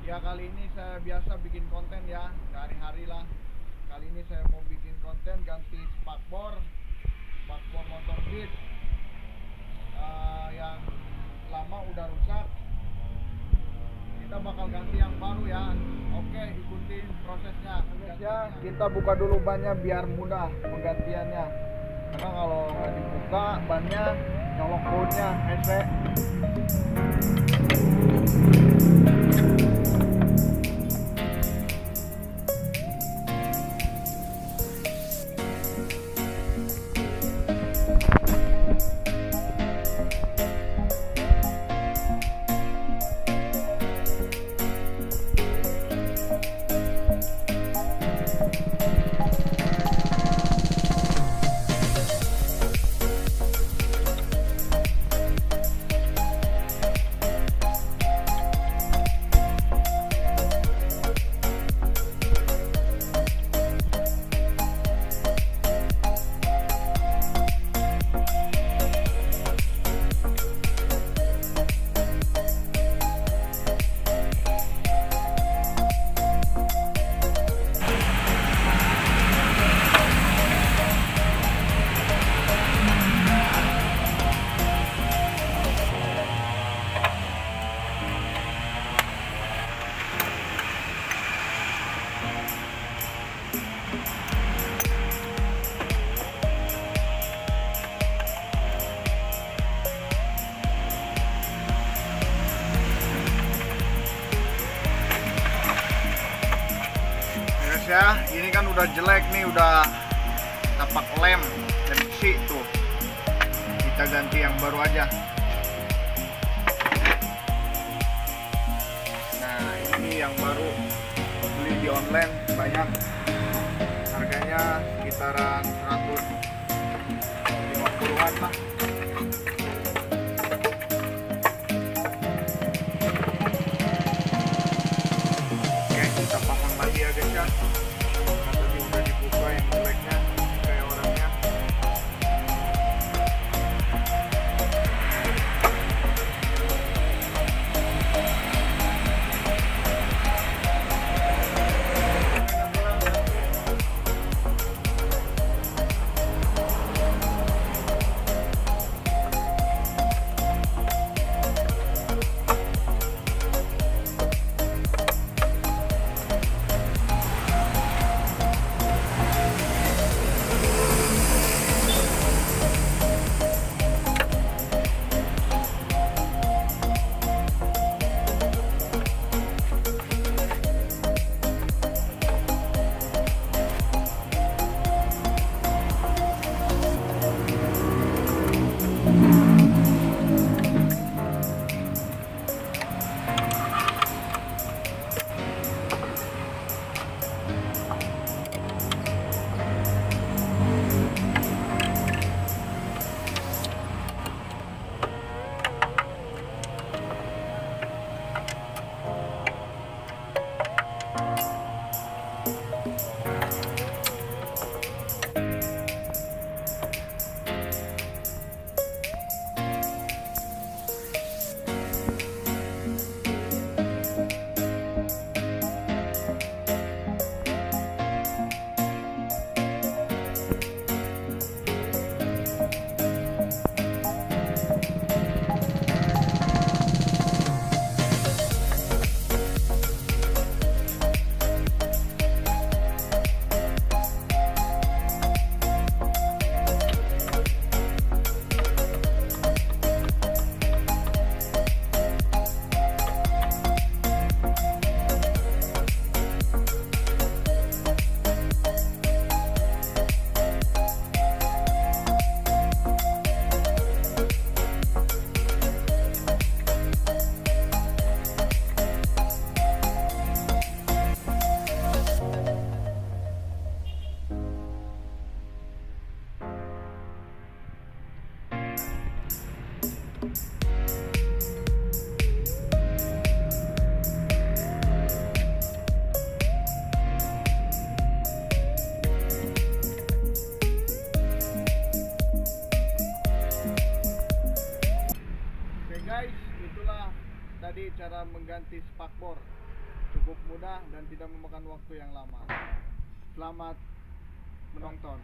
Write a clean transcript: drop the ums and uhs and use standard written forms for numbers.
Ya kali ini saya biasa bikin konten ya, sehari-hari lah. Kali ini saya mau bikin konten ganti spakbor motor beat yang lama udah rusak. Kita bakal ganti yang baru ya. Oke, ikutin prosesnya. Ya, kita buka dulu bannya biar mudah penggantiannya. Karena kalau nggak dibuka bannya nyolok bautnya hese. Ya, ini kan udah jelek nih, udah tapak lem dan besi tuh. Kita ganti yang baru aja. Nah, ini yang baru beli di online banyak. Harganya sekitaran 150-an lah. Oke, kita pasang lagi ya guys ya. Tadi udah dibuka yang jeleknya kayak orangnya. Itulah tadi cara mengganti spakbor. mudah dan tidak memakan waktu yang lama. Selamat menonton.